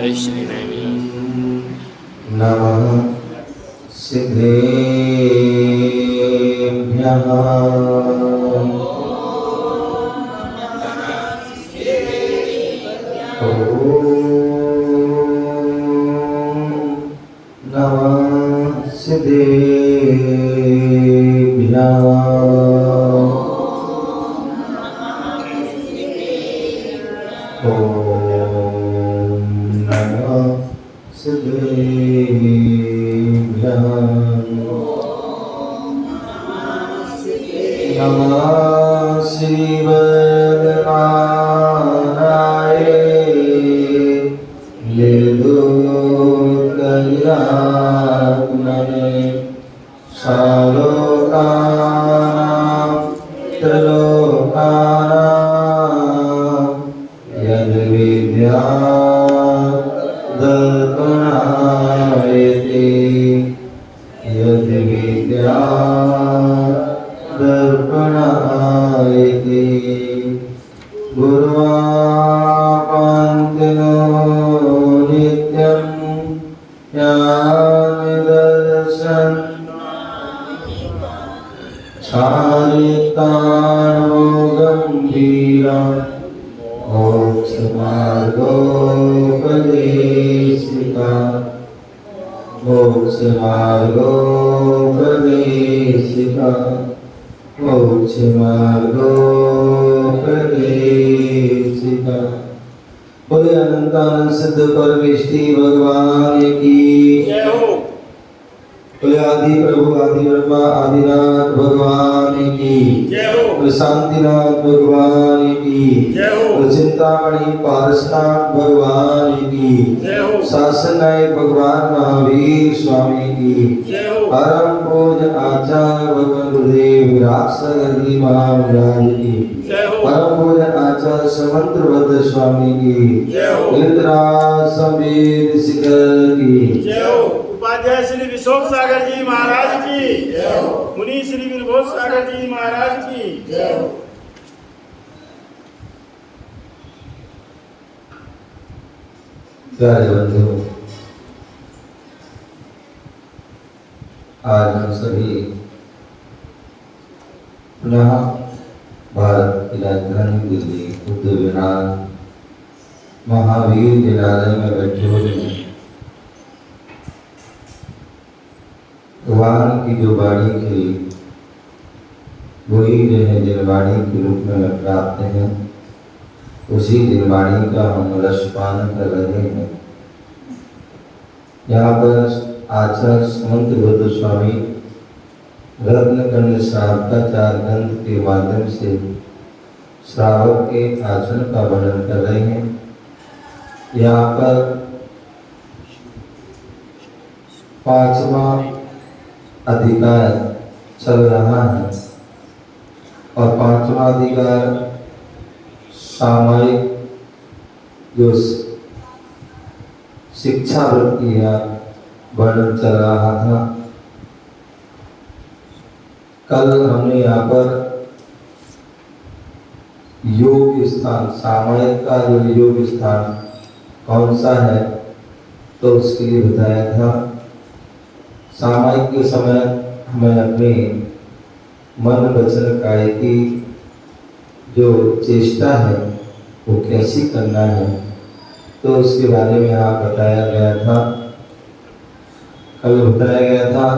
जय श्री राम। नमः सिद्धेभ्यः। नमः सिद्धेभ्यः। सिद्धेभ्यः। नमः शिवनाय निर्दोषकल्याणने सालोकानां त्रिलोकानां यद्विद्या दर्पणायते यद्विद्या दर्पणायते गुरुवापन्तिनो नित्यं यानिदर्शन् चारितानो गम्भीरम् मोक्षमार्गोपदेशिका मोक्षमार्गोपदेशिका मोक्षमार्गोपदेशिका। बोले अनंतानंद सिद्ध परमेष्टि भगवान की जय हो। बोले आदि प्रभु आदि ब्रह्मा आदिनाथ भगवान की जय हो। बोले शांतिनाथ भगवान की जय हो। बोले चिंतामणि पारसनाथ भगवान की जय हो। शासन नायक भगवान महावीर स्वामी की जय हो। परम पूज्य आचार्य भगवान गुरुदेव राक्षसगति महाराज की जय हो। परम पूज्य आचार्य समंत्रभद्र स्वामी की जय हो। धृतराज संवेद शिखर की जय हो। उपाध्याय श्री विशोक सागर जी महाराज की जय हो। मुनि श्री वीरभोज सागर जी महाराज की जय हो। प्यारे बंधुओं, आज हम सभी पुनः भारत की राजधानी दिल्ली बुद्ध विहार महावीर विद्यालय में बैठे हुए हैं। भगवान की जो वाणी की वही जो है दिनवाणी के रूप में प्राप्त है, उसी दिनवाणी का हम रसपान कर रहे हैं। यहाँ पर आचार्य समंत्रभद्र स्वामी रत्नकंड श्रावकाचार ग्रंथ के माध्यम से श्रावक के आचरण का वर्णन कर रहे हैं। यहाँ पर 5वां अधिकार चल रहा है और 5वां अधिकार सामायिक जो शिक्षा वृत्ति का वर्णन चल रहा था। कल हमने यहाँ पर योग स्थान सामायिक का जो योग स्थान कौन सा है तो उसके लिए बताया था। सामायिक के समय हमें अपने मन वचन काय की जो चेष्टा है वो कैसी करना है तो उसके बारे में यहाँ बताया गया था। कल बताया गया था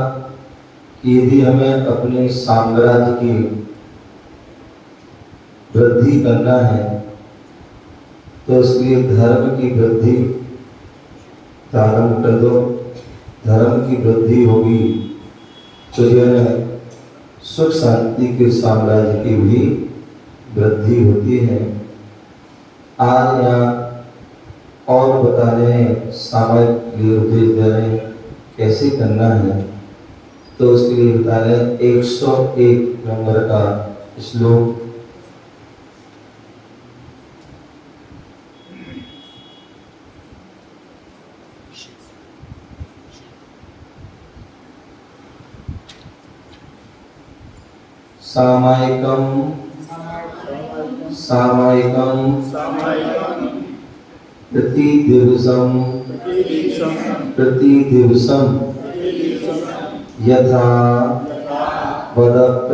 कि यदि हमें अपने साम्राज्य की वृद्धि करना है तो उसके लिए धर्म की वृद्धि प्रारंभ कर दो। धर्म की वृद्धि होगी तो जो है सुख शांति के साम्राज्य की भी वृद्धि होती है। आज यहाँ और बता रहे हैं सामायिक उपदेश दे रहे हैं कैसे करना है तो उसके लिए बता रहे हैं 101 नंबर का श्लोक। सामायिकम प्रतिदिवसम यथा वदप्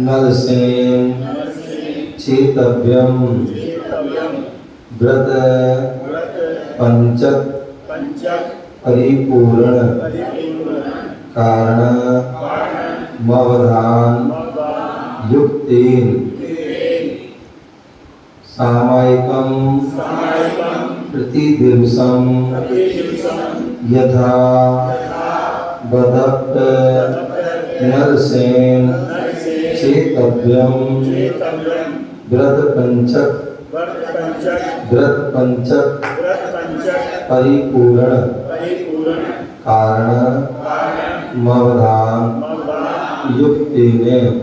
नरसेन चेतव्यम व्रत पंचक परिपूर्ण कारण मवधान युक्तेन सामायिकम प्रतिदिवसम यथा वदप् नरसेन चेतव्यम व्रत पंचक परिपूर्ण कारण मवधान युक्तेन।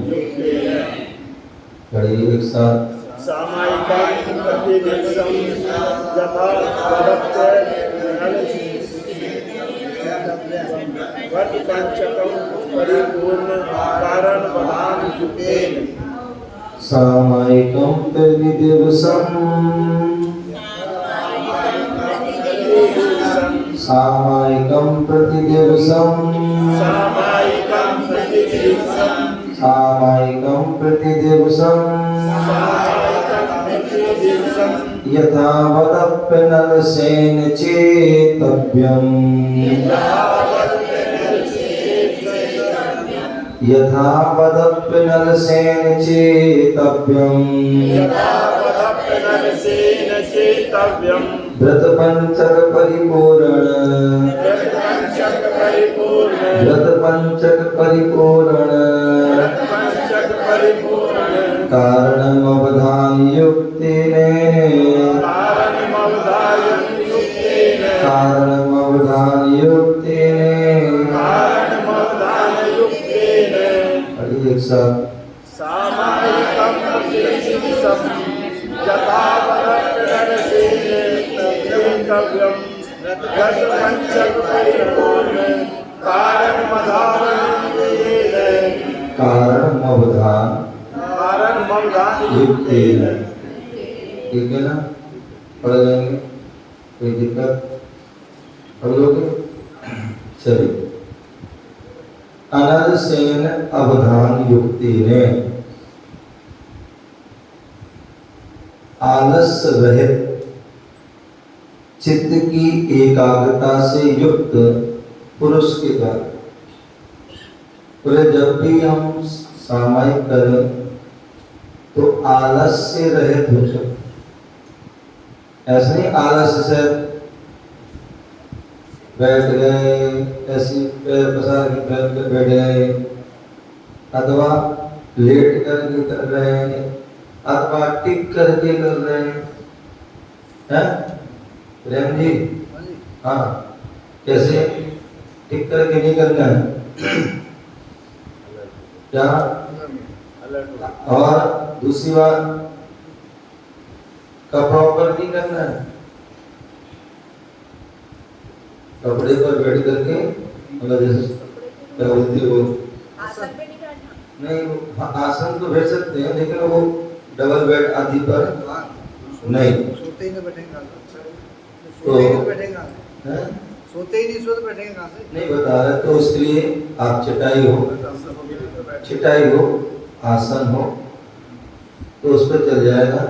पढ़िए एक साथ। सामायिकं प्रतिदिवसं यथा वदप् व्रत पंचकं परिपूर्ण कारण मवधान युक्तेन। सामायिकं प्रतिदिवसं सामायिकं प्रतिदिवसं सामायिकं प्रतिदिवसं यथा वदप् नरसेन चेतव्यम यथा वदप् नरसेन चेतव्यम व्रत पंचक परिपूर्ण कारण मवधान युक्तेन एक साथ। सामायिकं प्रतिदिवसं यथा वदप् नरसेन चेतव्यं व्रत पंचक परिपूर्ण कारण मवधान युक्तेन। ठीक है ना? पढ़ लेंगे, कोई दिक्कत? पढ़ लोगे? चलिए। अनरसेन अवधान युक्तेन आलस्य रहित चित्त की एकाग्रता से युक्त पुरुष के द्वारा। जब भी हम सामायिक करें तो आलस्य रहित हो जाए। ऐसा नहीं आलस्य से बैठ गए, ऐसी पैर पसार के बैठ गए, अथवा लेट करके कर रहे हैं, अथवा टिक करके कर रहे हैं। प्रेम जी, हाँ, कैसे टिक करके नहीं करना है क्या? और दूसरी बात, कपड़ों पर नहीं करना है, कपड़े पर बैठ करके मतलब जैसे क्या बोलते हो, नहीं आसन तो बैठ सकते हैं, लेकिन वो डबल बेड आदि पर नहीं। सोते ही नहीं बैठेंगे, सोते ही नहीं बैठेंगे कहाँ से? नहीं बता रहे, तो उसके लिए आप चटाई हो, आसन हो, तो उस पर चल जाएगा।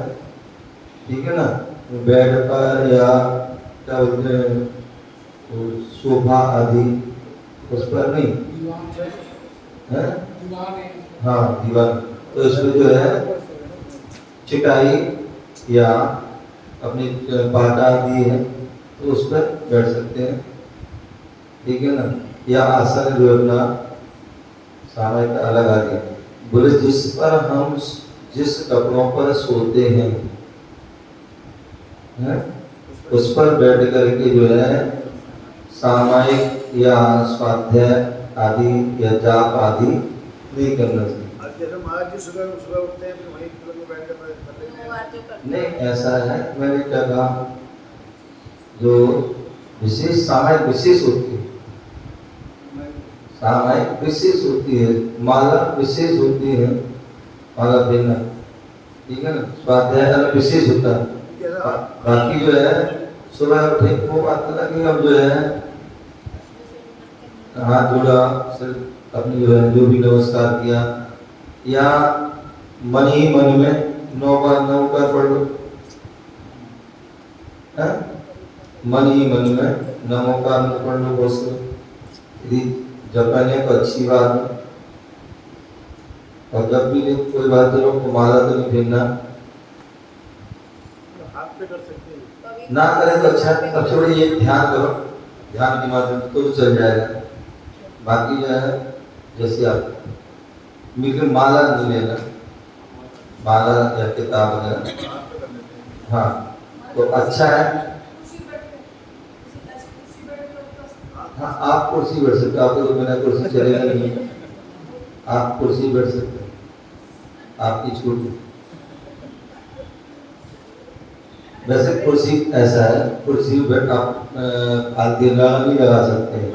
ठीक है ना? बेड पर या क्या बोलते हैं सोफा आदि, उस पर नहीं है? हाँ, दीवार। तो इसमें जो है चटाई या अपनी पाटा आदि है, तो उस पर बैठ सकते हैं। ठीक है ना? या आसन जो अपना सामायिक अलग आ गया। बोले जिस पर हम जिस कपड़ों पर सोते हैं, उस पर बैठ करके जो है सामायिक या स्वाध्याय आदि या जाप आदि नहीं करना चाहिए। सुबह उठते हैं, वहीं बैठ कर नहीं, ऐसा है, मैंने क्या कहा, जो विशेष सामायिक विशेष होती है, सामायिक विशेष होती है, माला विशेष होती है, माला देना। ठीक है ना? स्वाध्याय अलग विशेष होता है। बाकी जो है सुबह उठे वो बात लगी, अब जो है हाथ जोड़ा, सिर्फ अपनी जो है जो भी नमस्कार किया, या मन ही मन में 9 बार नमस्कार पढ़ लो, मन ही मन में नमस्कार पढ़ लो। बस यदि जपने को अच्छी बात है, और जब भी कोई बात करो तो माला तो नहीं फेरना, हाथ पे कर सकते हैं। ना करे तो अच्छा। सबसे बड़ी ये ध्यान करो, ध्यान के माध्यम से तो चल जाएगा। बाकी जो है जैसे आप बिल्कुल माला नहीं लेना, माला या किताब वगैरह, हाँ तो अच्छा है। हाँ आप कुर्सी बैठ सकते हो, आपको तो बिना कुर्सी चलेगा नहीं, आप कुर्सी बैठ सकते हो, आपकी छूट। वैसे कुर्सी ऐसा है, कुर्सी बैठ आप फालतू नहीं लगा सकते हैं,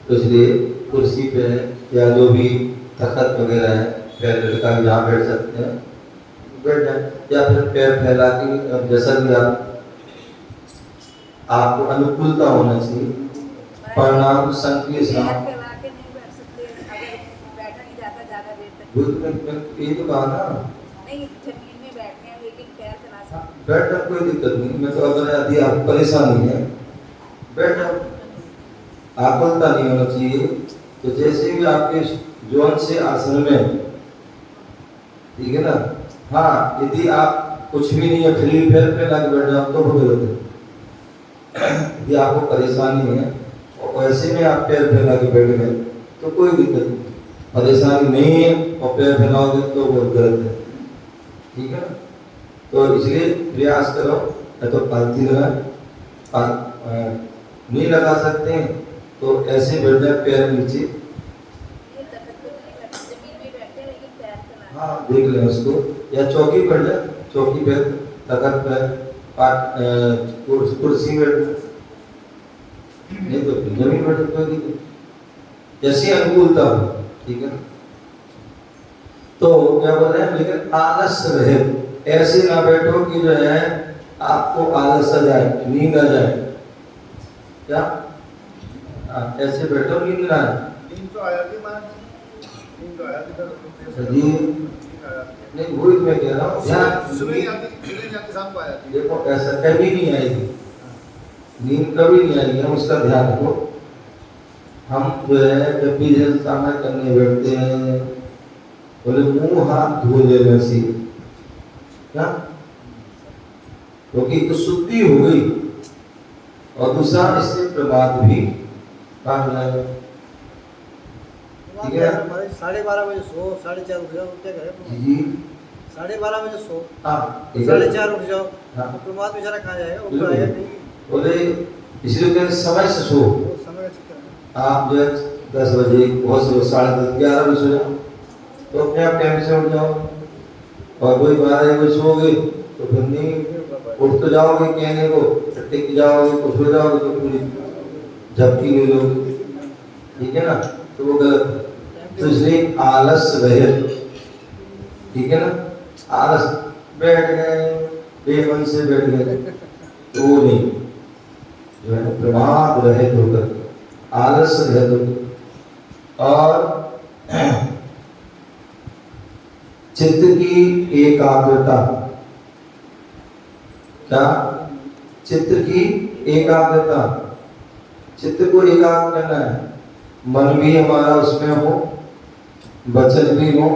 तो इसलिए कुर्सी पे या जो भी तख्त वगैरह है पैर लटका के जहाँ बैठ सकते हैं बैठ जाए, या फिर पैर फैला के, जैसा भी आपको अनुकूलता होना चाहिए। प्रणाम संकीर्षण ये तो कहा ना, बैठना कोई दिक्कत नहीं। मैं तो अगर यदि आप परेशानी है बैठ जाओ, आकुलता नहीं होना चाहिए। तो जैसे भी आपके जोन से आसन में, ठीक है ना। हाँ यदि आप कुछ भी नहीं है फ्री पैर पे लग बैठ जाओ तो बहुत गलत है। यदि आपको परेशानी है और ऐसे में आप पैर फैला के बैठ गए तो कोई दिक्कत नहीं, परेशानी नहीं है और पैर फैलाओगे तो बहुत गलत है, ठीक है ना। तो इसलिए प्रयास करो, या तो पालती लगा, नहीं लगा सकते हैं तो ऐसे बैठ जाए पैर नीचे, हाँ देख लें उसको, या चौकी बैठ जाए, चौकी पे तखत पे कुर्सी बैठ, नहीं तो जमीन बैठ कोई जैसी अनुकूलता हो, ठीक है। तो क्या बोल रहे हैं, लेकिन आलस रहे, ऐसे ना बैठो कि जो है आपको आलस आ जाए, नींद आ जाए। क्या ऐसे बैठो नींद ना आए? नींद तो आया थी महाराज, नींद तो आया थी जी नहीं, वही मैं कह रहा हूँ, सुबह जाती शाम को आया थी। देखो ऐसा कभी नहीं आएगी नींद, कभी नहीं आएगी, हम उसका ध्यान रखो। हम जो है जब भी सामना करने बैठते हैं बोले मुंह हाथ धो लेना चाहिए, क्या, क्योंकि तो शुद्धि हो गई, और दूसरा इससे प्रमाद भी काट लाएगा, ठीक है। 12:30 बजे सो, 4:30 उठ जाओ, क्या करें जी 12:30 बजे सो, हाँ 4:30 उठ जाओ, हाँ तो प्रमाद बेचारा कहाँ जाएगा, वो तो आएगा नहीं। बोले इसलिए कहते समय से सो, वो समय का चक्कर है। आप जो है 10 बजे, बहुत से 10:30, 11 बजे सो जाओ, तो अपने आप टाइम से उठ जाओ। और कोई 12 बजे सोओगे तो फिर नहीं उठ तो जाओगे, कहने को टिक जाओगे, कुछ हो जाओगे तो पूरी झपकी ले लोगे, ठीक है ना, तो वो गलत है। तो इसलिए आलस रहे, ठीक है ना, आलस बैठ गए बेमन से बैठ गए तो वो नहीं, जो है प्रमाद रहित होकर, आलस रहित होकर, और चित्त की एकाग्रता, क्या, चित्त की एकाग्रता, चित्त को एकाग्र करना है, मन भी हमारा उसमें हो, वचन भी हो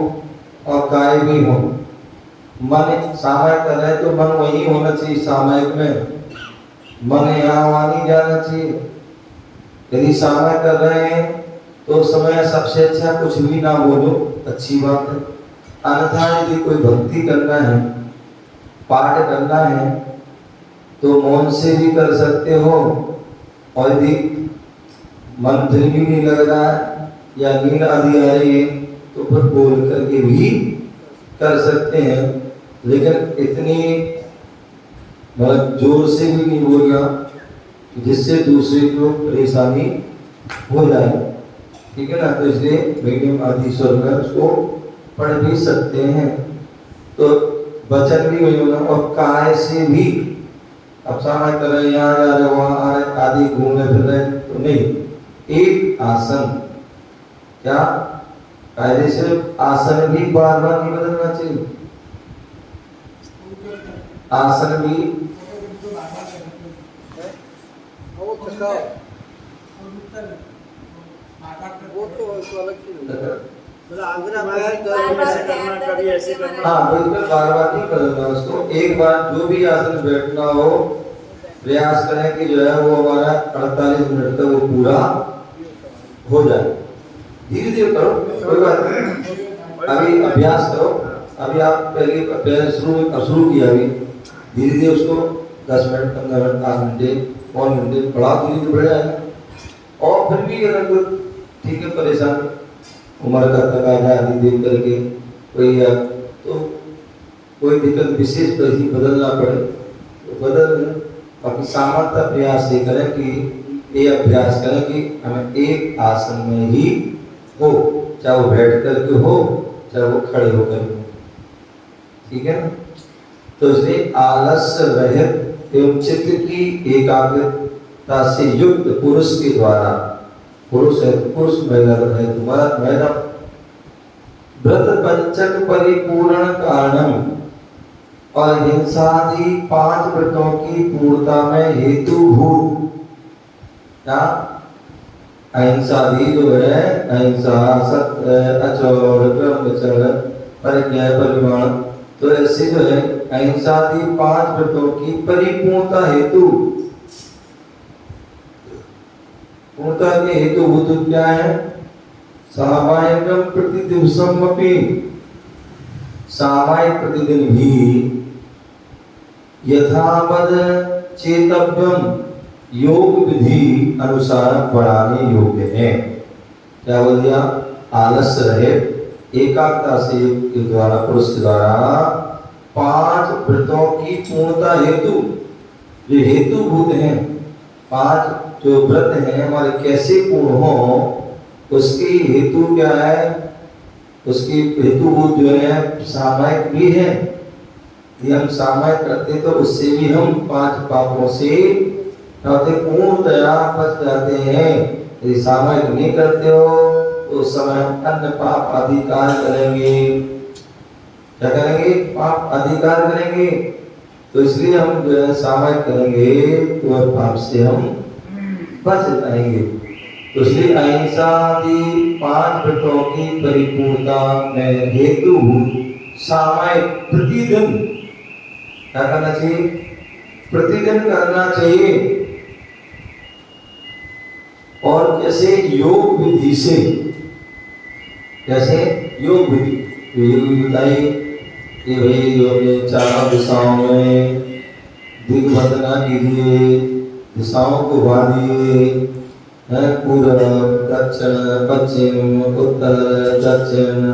और काय भी हो। मन सामयिक कर रहे तो मन वही होना चाहिए, सामयिक में मन यहाँ वहाँ नहीं जाना चाहिए। यदि सामयिक कर रहे हैं तो समय सबसे अच्छा कुछ भी ना बोलो, अच्छी बात है। अन्यथा यदि कोई भक्ति करना है, पाठ करना है तो मौन से भी कर सकते हो, और यदि मन दिल भी नहीं लग रहा है या नींद आदि आ रही है तो फिर बोल करके भी कर सकते हैं, लेकिन इतनी मतलब जोर से भी नहीं बोलना जिससे दूसरे को परेशानी हो जाए, ठीक है ना। तो इसलिए मीडियम आदि स्वर में उसको पढ़ भी सकते हैं। तो वचन भी वही होना, और काय से भी अब सामने कर रहे यहाँ जा रहे वहां आ रहे आदि घूमने फिर रहे तो नहीं। एक आसन क्या कायदे से आसन भी बार बार नहीं बदलना चाहिए। आसन भी वो थका वो तो अलग चीज है। मतलब आंगना कभी ऐसे करना कभी ऐसे करना। हाँ बिल्कुल बार बार नहीं करना उसको। एक बार जो भी आसन बैठना हो प्रयास करें कि जो है वो हमारा 48 मिनट तक वो पूरा हो जाए। धीरे धीरे करो कोई बात नहीं। अभी अभ्यास करो। अभी आप पहले शुरू किया अभी धीरे धीरे उसको 10 मिनट 15 मिनट 8 घंटे 5 घंटे बढ़ा धीरे धीरे बढ़ जाएगा। और फिर भी अगर कोई ठीक है परेशान उम्र का तकाजा आदि देख करके कोई है तो कोई दिक्कत विशेष परिधि बदलना पड़े तो बदल। बाकी सामर्थ्य प्रयास ये करें कि ये अभ्यास करें कि हमें एक आसन में ही हो, चाहे वो बैठ करके हो चाहे वो खड़े होकर हो। ठीक है ना। तो इसलिए आलस्य रहित एवं चित्त की एकाग्रता से युक्त पुरुष के द्वारा, पुरुष है पुरुष महिला है तुम्हारा महिला, व्रत पंचक परिपूर्ण कारणम और हिंसादि 5 व्रतों की पूर्णता में हेतुभूत क्या अहिंसादि जो है अहिंसा सत्य अचौर ब्रह्मचर्य परिज्ञा परिमाण तो ऐसे जो है अहिंसादि 5 व्रतों की परिपूर्णता हेतु पूर्णता के हेतुभूत क्या है। सामायिकम प्रतिदिवसम अपि सामायिक प्रतिदिन भी यथावद चेतव्यम योग विधि अनुसार बढ़ाने योग्य है। क्या बोल दिया। आलस्य रहे एकाग्रता से के द्वारा पुरुष के द्वारा 5 व्रतों की पूर्णता हेतु जो हेतुभूत हैं 5 जो व्रत हैं हमारे कैसे पूर्ण हो उसकी हेतु क्या है। उसकी हेतुभूत जो है सामायिक भी है। ये हम सामायिक करते तो उससे भी हम 5 पापों से पूर्णतया बच जाते हैं। यदि सामायिक नहीं करते हो तो उस समय हम अन्य पाप अधिकार करेंगे। क्या करेंगे। पाप अधिकार करेंगे। तो इसलिए हम जो है सामायिक करेंगे तो पाप से हम बच जाएंगे। तो इसलिए अहिंसा आदि 5 व्रतों की परिपूर्णता में हेतु सामायिक प्रतिदिन क्या करना चाहिए। प्रतिदिन करना चाहिए। और कैसे योग विधि से कैसे योग विधि बताइए कि भाई जो अपने 4 दिशाओं में दिग्बंधना कीजिए दिशाओं को बांधिए पूर्व दक्षिण पश्चिम उत्तर दक्षिण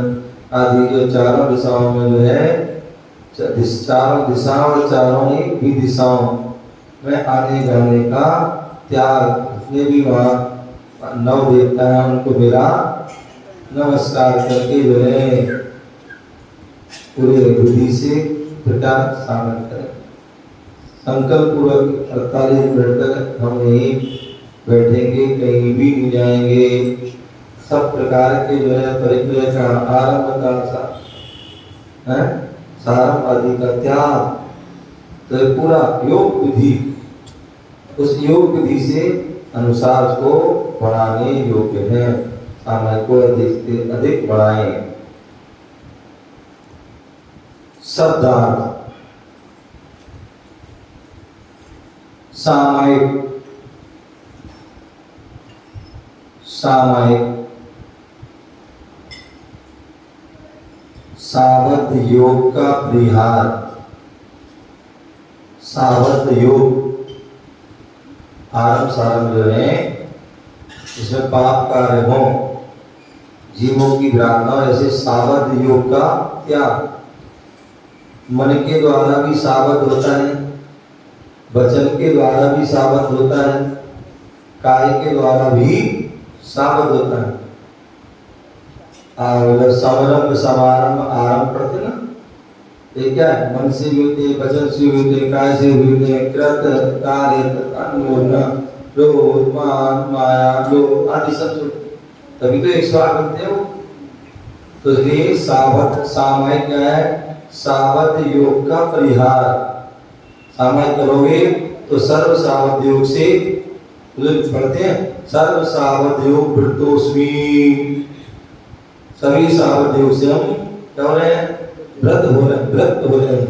आदि जो 4 दिशाओं में जो है 4 दिशाओं और 4 ही दिशाओं में आने जाने का त्याग। जितने भी वहाँ 9 देवता है उनको मेरा नमस्कार करके जो है पूरे विधि से प्रचार शामिल करें। संकल्प पूर्वक 48 मिनट तक हम यहीं बैठेंगे कहीं भी नहीं जाएंगे। सब प्रकार के जो है परिचय का आरंभ का सारंभ आदि का त्याग तो पूरा योग विधि उस योग विधि से अनुसार उसको बढ़ाने योग्य है। समय को अधिक से अधिक बढ़ाएं। शब्दार्थ सामायिक सामायिक सावध योग का परिहार। सावध योग आरंभ सारंभ जो है इसमें पाप कार्य हो जीवों की प्रार्थना ऐसे सावध योग का त्याग। मन के द्वारा भी सावध होता है वचन के द्वारा भी सावध होता है काय के द्वारा भी सावध होता है। और समरंभ समारंभ आरंभ करते ना ये क्या है? मन से भी होते हैं, वचन से भी होते हैं, काय से भी होते हैं, कृत कार्य अनुमोदना क्रोध मान माया लोभ आदि सब, तभी तो 108 बनते हैं वो। तो ये सावध सामायिक क्या है? सावध योग का परिहार। सामायिक करोगे तो सर्व सावध योग से पढ़ते हैं, सर्व सावध योग वृतोस्मि, सभी सावध योग से हम क्या हो रहे हैं? व्रत हो रहे हैं, व्रत हो रहे हैं।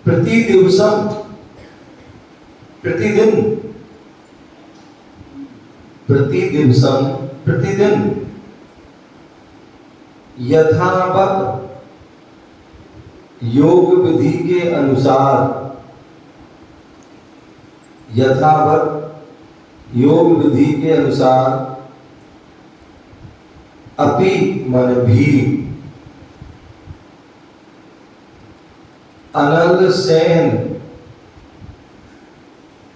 प्रतिदिवसम, प्रतिदिन, प्रतिदिवसम, प्रतिदिन यथावत योग विधि के अनुसार, यथावत योग विधि के अनुसार अपि मन भी अनल सेन,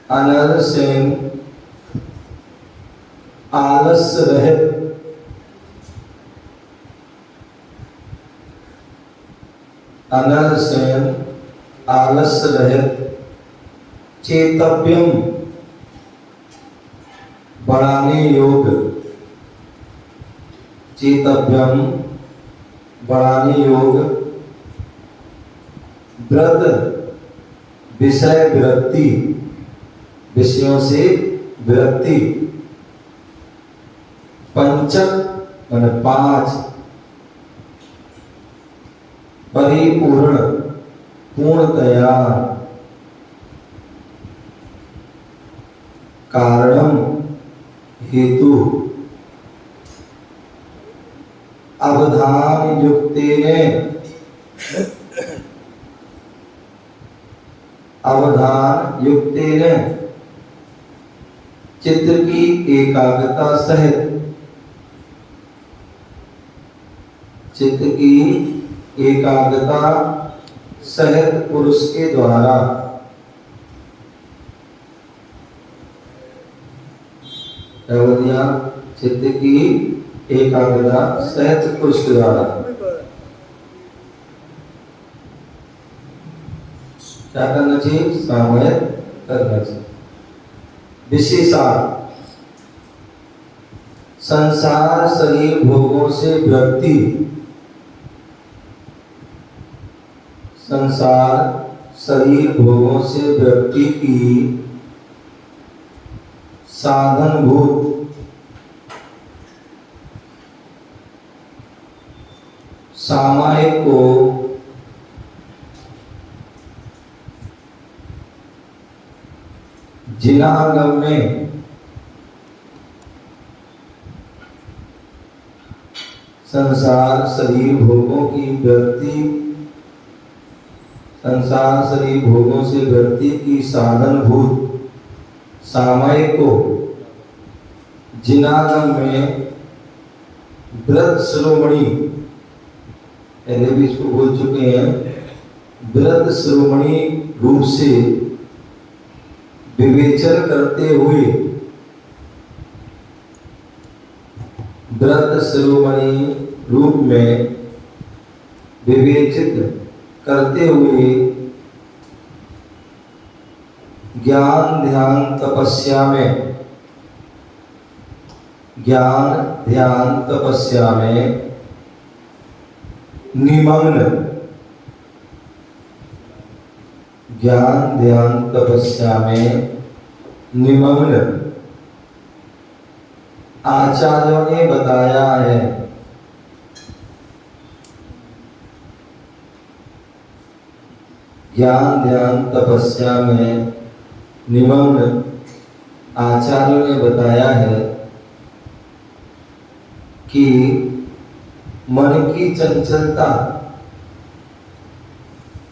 अनल सेन आलस्य रहित, अनल सेन आलस्य रहित चेतव्यम बढ़ाने योग, चेतव्यम बढ़ाने योग व्रत विषय विरक्ति, विषयों से विरक्ति, पंचक माने 5 परिपूर्ण पूर्णतया कारणम हेतु अवधान युक्तेने, अवधान युक्तेने चित्त की एकाग्रता सहित, चित्त की एकाग्रता सहित पुरुष के द्वारा चित्त की एकाग्रता सहित पुरुष के द्वारा क्या करना चाहिए? सामयिक करना चाहिए। विशेषार्थ संसार शरीर भोगों से विरक्ति, संसार शरीर भोगों से विरक्ति की साधनभूत सामायिक को जिनागम में संसार शरीर भोगों की विरक्ति, संसार शरीर भोगों से विरक्ति की साधनभूत सामायिक को जिनागम में व्रत शिरोमणि, पहले भी इसको बोल चुके हैं, व्रत शिरोमणि रूप से विवेचन करते हुए, व्रत शिरोमणि रूप में विवेचित करते हुए ज्ञान ध्यान तपस्या में, ज्ञान ध्यान तपस्या में निमग्न, ज्ञान ध्यान तपस्या में निमग्न आचार्यों ने बताया है। ज्ञान ध्यान तपस्या में निमग्न आचार्यों ने बताया है कि मन की चंचलता,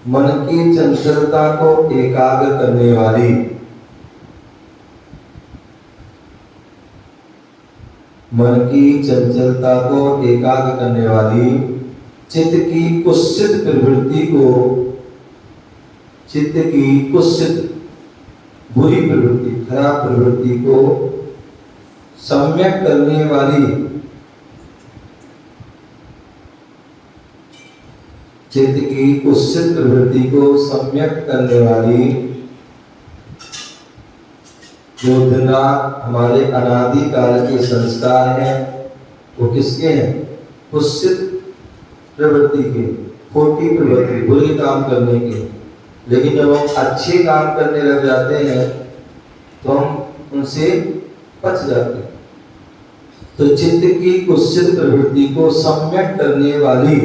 मन की चंचलता को एकाग्र करने वाली, मन की चंचलता को एकाग्र करने वाली चित्त की कुत्सित प्रवृत्ति को, चित्त की कुत्सित बुरी प्रवृत्ति, खराब प्रवृत्ति को सम्यक करने वाली चित्त की कुत्सित प्रवृत्ति को सम्यक करने वाली, जो दिन रात हमारे अनादि काल के संस्कार हैं, वो किसके हैं? कुत्सित प्रवृत्ति के, खोटी प्रवृत्ति, बुरे काम करने के। लेकिन जब हम अच्छे काम करने लग जाते हैं तो हम उनसे बच जाते हैं। तो चित्त की कुत्सित प्रवृत्ति को सम्यक करने वाली,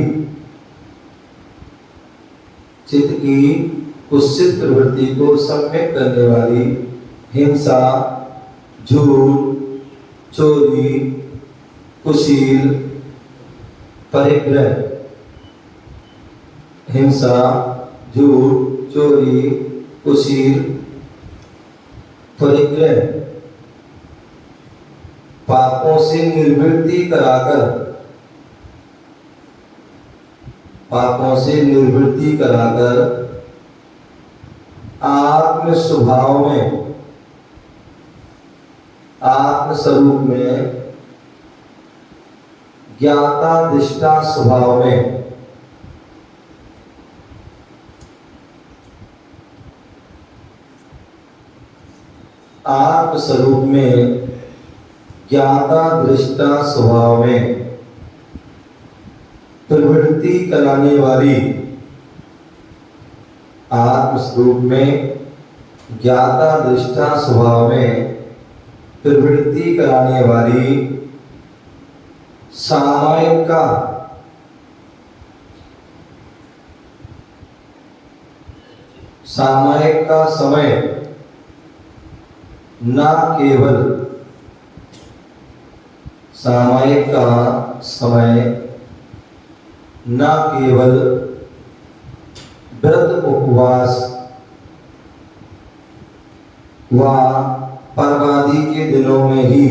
चित्त की कुत्सित प्रवृत्ति को सम्यक करने वाली हिंसा, झूठ, चोरी, कुशील, परिग्रह, हिंसा, झूठ, चोरी, कुशील, परिग्रह, पापों से निर्वृत्ति कराकर, पापों से निर्वृत्ति कराकर आत्म स्वभाव में, आत्म स्वरूप में, ज्ञाता दृष्टा स्वभाव में आत्म स्वरूप में, ज्ञाता दृष्टा स्वभाव में प्रवृत्ति कराने वाली, आत्म स्वरूप में, ज्ञाता दृष्टा स्वभाव में प्रवृत्ति कराने वाली सामायिक का, सामायिक का समय न केवल, सामायिक का समय न केवल व्रत उपवास व पर्वादि के दिनों में ही,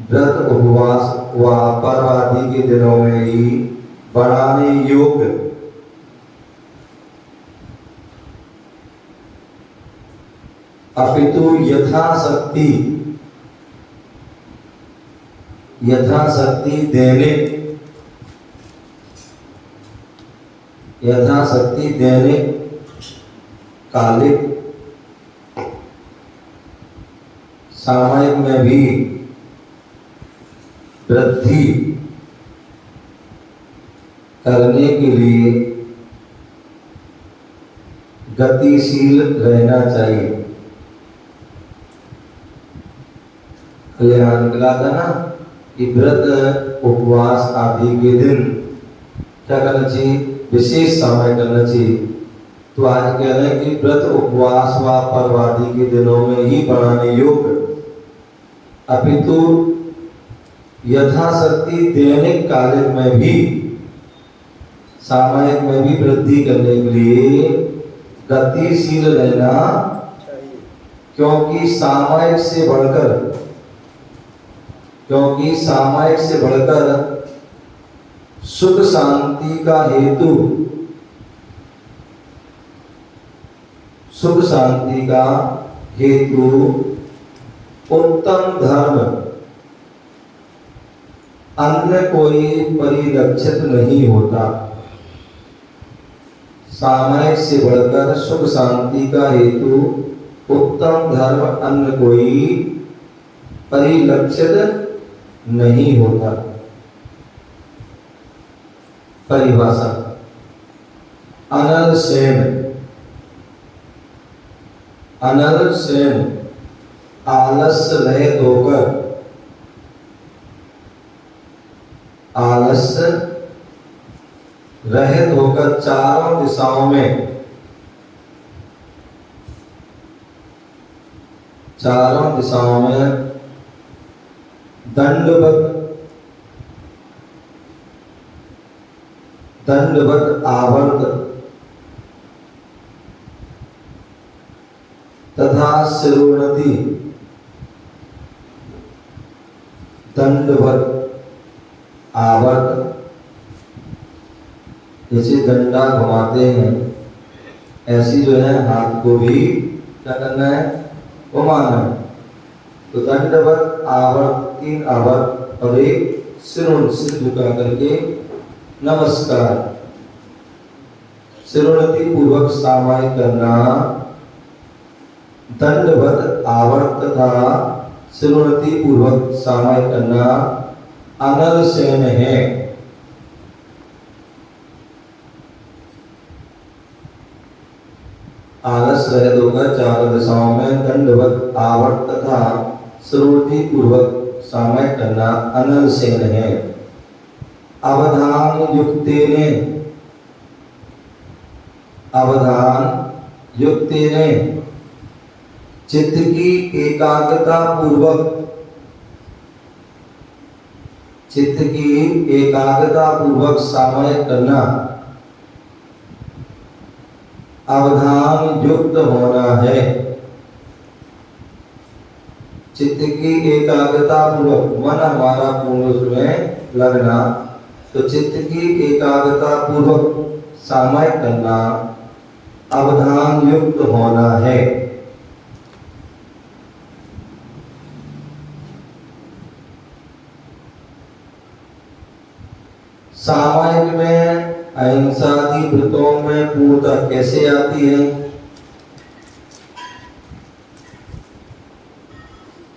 व्रत उपवास व पर्वादि के दिनों में ही बढ़ाने योग्य, अपितु यथाशक्ति, यथाशक्ति दैनिक, यथाशक्ति दैनिक, कालिक, सामायिक में भी वृद्धि करने के लिए गतिशील रहना चाहिए। कल्याण निकला था ना कि व्रत उपवास आदि के दिन क्या करना चाहिए? विशेष समय करना चाहिए। तो आज कह रहे हैं कि व्रत उपवास व पर्वादि के दिनों में ही बढ़ाने योग्य, अपितु यथाशक्ति दैनिक कालिक में भी, सामायिक में भी वृद्धि करने के लिए गतिशील रहना चाहिए। क्योंकि सामायिक से बढ़कर, क्योंकि सामायिक से बढ़कर सुख शांति का हेतु, सुख शांति का हेतु उत्तम धर्म अन्य कोई परिलक्षित नहीं होता। सामायिक से बढ़कर सुख शांति का हेतु उत्तम धर्म अन्य कोई परिलक्षित नहीं होता। परिभाषा अनल सेन, अनल सेन आलस्य रहित होकर, आलस्य रहित होकर चारों दिशाओं में, चारों दिशाओं में दंडवत, दंडवत आवर्त तथा सिरोन्नति, दंडवत आवर्त, जैसे डंडा घुमाते हैं ऐसी जो है हाथ को भी क्या करना है? घुमाना है। तो दंडवत आवर्त, 3 आवर्त और एक सिर झुका करके नमस्कार। सिरोन्नति पूर्वक सामायिक करना, दंडवत आवर्त तथा सिरोन्नति पूर्वक सामायिक करना अनल सेन है। आलस रहित होकर चारों दिशाओं में दंडवत आवर्त तथा सिरोन्नति पूर्वक सामायिक करना अनल सेन है। अवधान युक्तेने, अवधान युक्तेने चित्त की एकाग्रता पूर्वक, चित्त की एकाग्रता पूर्वक सामायिक करना अवधान युक्त होना है। चित्त की एकाग्रता पूर्वक, मन हमारा पूर्ण उसमें लगना, तो चित्त की एकाग्रता पूर्वक सामायिक करना अवधान युक्त होना है। सामायिक में अहिंसादि व्रतों में पूर्णता कैसे आती है?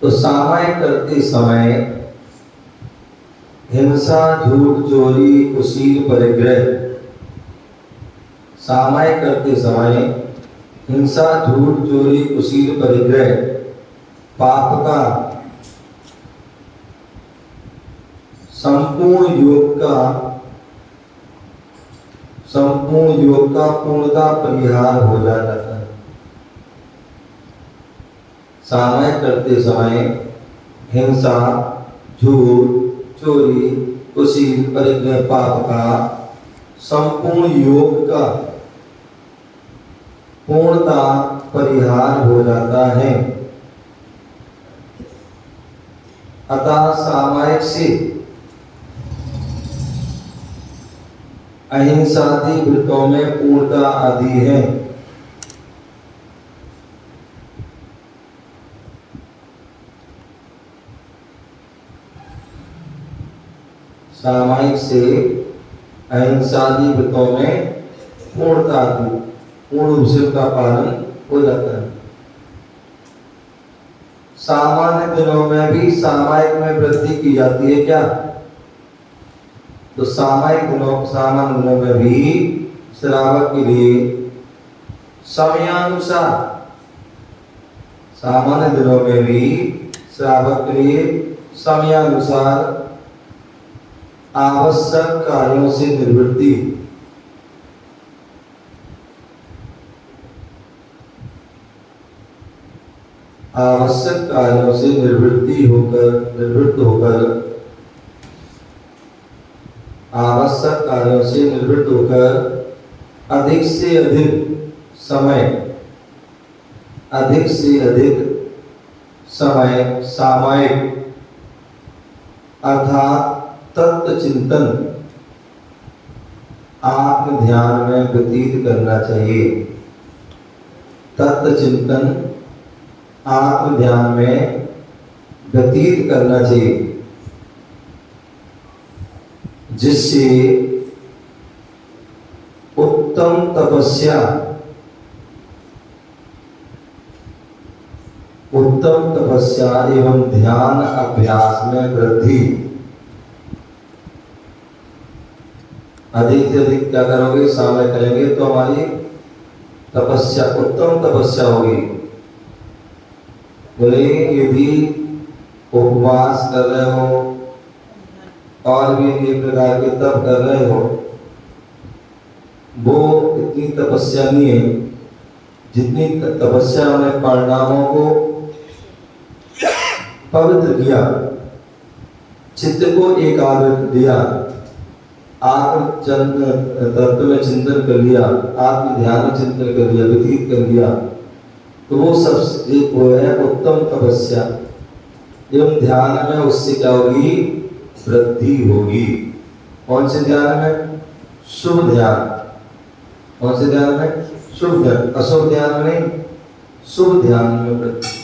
तो सामायिक करते समय हिंसा, झूठ, चोरी, कुशील, परिग्रह, सामायिक करते समय हिंसा, झूठ, चोरी, कुशील, परिग्रह पाप का संपूर्ण योग का पूर्णता परिहार हो जाता है। सामायिक करते समय हिंसा, झूठ, चोरी, कुशील, परिग्रह पाप का संपूर्ण योग का पूर्णता परिहार हो जाता है। अतः सामायिक से अहिंसादि व्रतों में पूर्णता आदि है। सामायिक से अहिंसादि व्रतों में पूर्णता आदि, पूर्ण रूप से उनका पालन हो जाता है। सामान्य दिनों में भी सामायिक में वृद्धि की जाती है क्या? तो सामान्य दिनों में भी श्रावक के लिए समयानुसार, सामान्य दिनों में भी श्रावक के लिए समयानुसार आवश्यक कार्यों से निवृत्ति, आवश्यक कार्यों से निवृत्त होकर आवश्यक कार्यों से निवृत्त होकर अधिक से अधिक समय सामायिक अर्थात तत्व चिंतन, आत्म ध्यान में व्यतीत करना चाहिए। तत्व चिंतन आत्म ध्यान में व्यतीत करना चाहिए, जिससे उत्तम तपस्या एवं ध्यान अभ्यास में वृद्धि। अधिक से अधिक क्या करोगे? सामने करेंगे तो हमारी तपस्या, उत्तम तपस्या होगी। बोले यदि उपवास कर रहे हो और भी एक प्रकार के तप कर रहे हो, वो इतनी तपस्या नहीं है जितनी तपस्या ने परिणामों को पवित्र किया, चित्त को एकाग्र दिया, आत्म तत्व में चिंतन कर लिया, आत्म ध्यान में चिंतन कर लिया, व्यतीत कर लिया, तो वो सबसे वो है उत्तम तपस्या। एवं ध्यान में उससे क्या होगी? वृद्धि होगी। कौन से ध्यान में? शुभ ध्यान। कौन से ध्यान में? शुभ ध्यान। अशुभ ध्यान में नहीं, शुभ ध्यान में वृद्धि।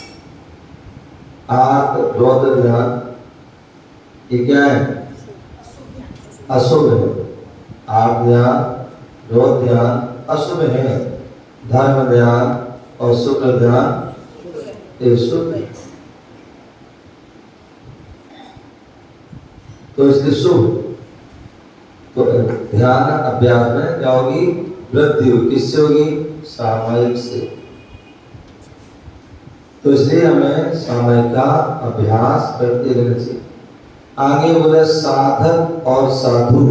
रौद्र ध्यान ये क्या है? अशुभ है। आप ध्यान रोध ध्यान अशुभ है, धर्म ध्यान और शुक्र ध्यान ये शुभ है। तो इसलिए शुभ तो ध्यान अभ्यास में क्या होगी? वृद्धि होगी। किससे होगी? सामायिक से। तो इसलिए हमें सामायिक का अभ्यास करते रहना चाहिए। आगे बोले साधक और साधु।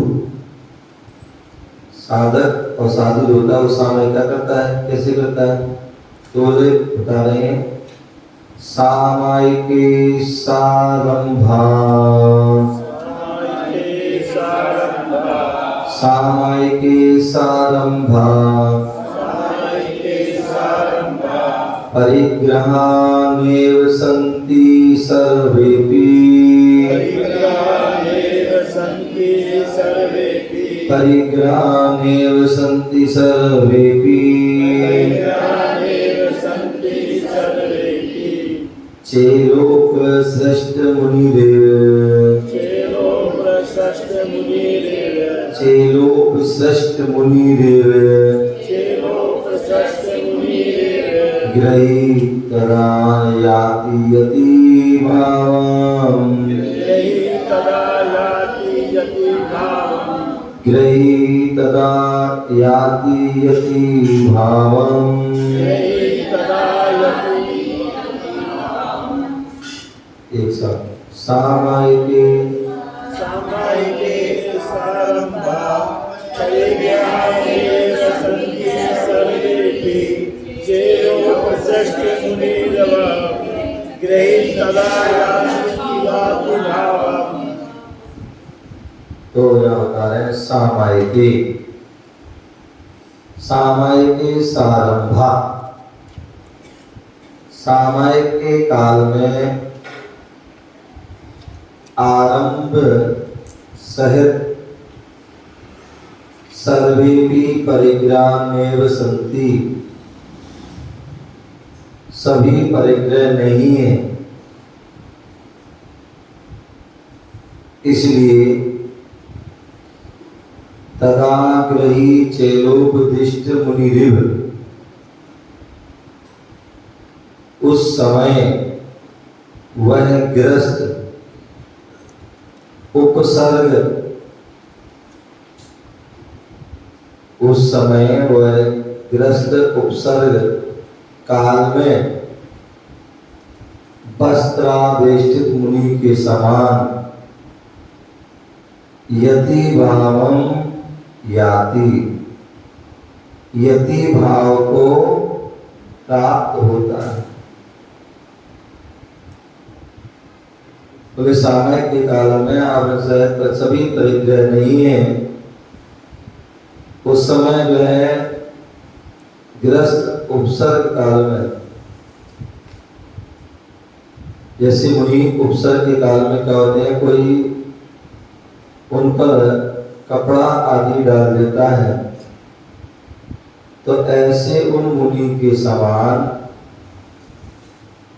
साधक और साधु जो होता है वो सामायिक क्या करता है, कैसे करता है? तो बोले बता रहे हैं सामायिके सारंभा, सामायिके सारंभा, परिग्रहाण्येव सन्ति सर्वेपि, परिग्रहाण्येव सन्ति सर्वेपि, चेलोक श्रेष्ठ मुनिरेव, चेलोक श्रेष्ठ मुनिरेव, गृहीतदा याति यति भावम्, गृहीतदा याति यति भावम्। एक साथ सामायिके सारंभा परिग्रहाण्येव सन्ति सर्वेपि, चेलोक श्रेष्ठ मुनिरेव, गृहीतदा याति भावम्। तो यहाँ बता रहे हैं सामायिके, सामायिके सारंभा। सामायिक के काल में आरंभ सहित सर्वेपि परिग्रहाण्येव सन्ति, सभी परिग्रह नहीं है। इसलिए तदा गृही चेलोपदिष्ट मुनिरिव, उस समय वह गृहस्थ उपसर्ग, उस समय वह गृहस्थ उपसर्ग काल में वस्त्रावेष्टित मुनि के समान यति भावम याति, यति भाव को प्राप्त होता है। बोले सामायिक के काल में आप सभी परिग्रह नहीं है। उस समय जो है गृहस्थ उपसर्ग काल में, जैसे मुनि उपसर्ग के काल में क्या होते हैं, कोई उन पर कपड़ा आदि डाल देता है, तो ऐसे उन मुनि के समान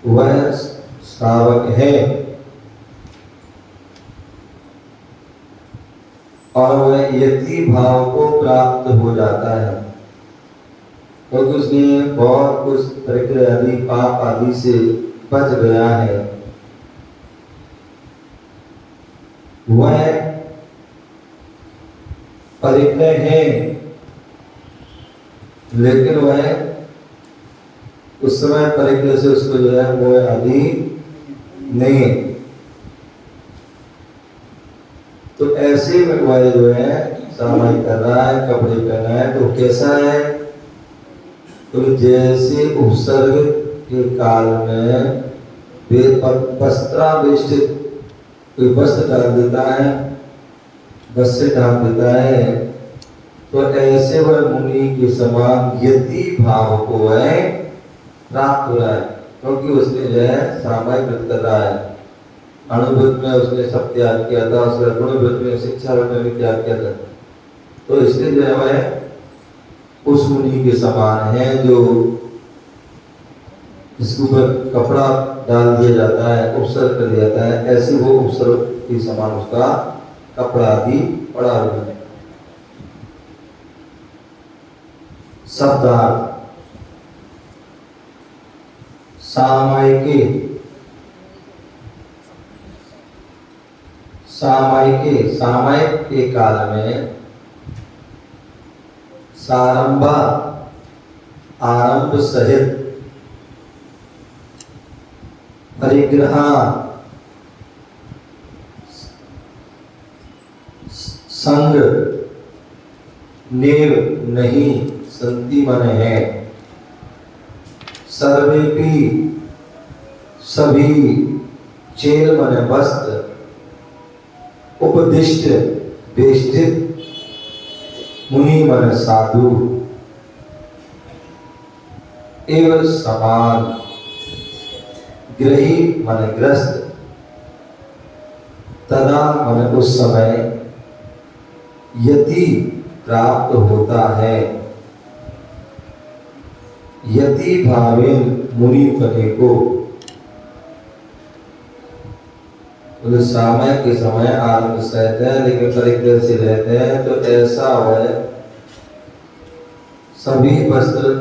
वह श्रावक है और वह यति भाव को प्राप्त हो जाता है, क्योंकि तो उसने बहुत कुछ परिग्रह आदि पाप आदि से बच गया है। वह परिग्रह है लेकिन वह उस समय परिग्रह से उसको जो है वो आदि नहीं है। तो ऐसे में वह जो है सामायिक कर रहा है, कपड़े पहना है, तो कैसा है? तो जैसे उपसर्ग के काल में वस्त्रावेष्टित कोई वस्त्र डाल देता है, वस्त्र डाल देता है, तो ऐसे वह मुनि के समान यति भाव को वह प्राप्त हो रहा है, क्योंकि उसने जो है सामायिक व्रत कर रहा है। अणुव्रत में उसने सब त्याग किया था, उसने गुणव्रत में शिक्षा व्रत में भी त्याग किया था, तो इसलिए जो है वह उस मुनि के समान है जो जिसके ऊपर कपड़ा डाल दिया जाता है, उपसर्ग कर दिया जाता है, ऐसे वो उपसर्ग के समान उसका कपड़ा आदि पड़ा हुआ है। शब्दार्थ सामायिके सामायिक के काल में सारंभा आरंभ सहित परिग्रह संग नेव नहीं संति मन है। सर्वेपि सभी चेल मन वस्त्र उपदिष्ट बेष्टित मुनि मन साधु एवं समान ग्रही मन ग्रस्त तदा मन उस समय यति प्राप्त होता है। यति भावेन मुनि पने को तो समय के समय आरंभ सहते हैं लेकिन परिग्रह से रहते हैं तो ऐसा है सभी वस्त्र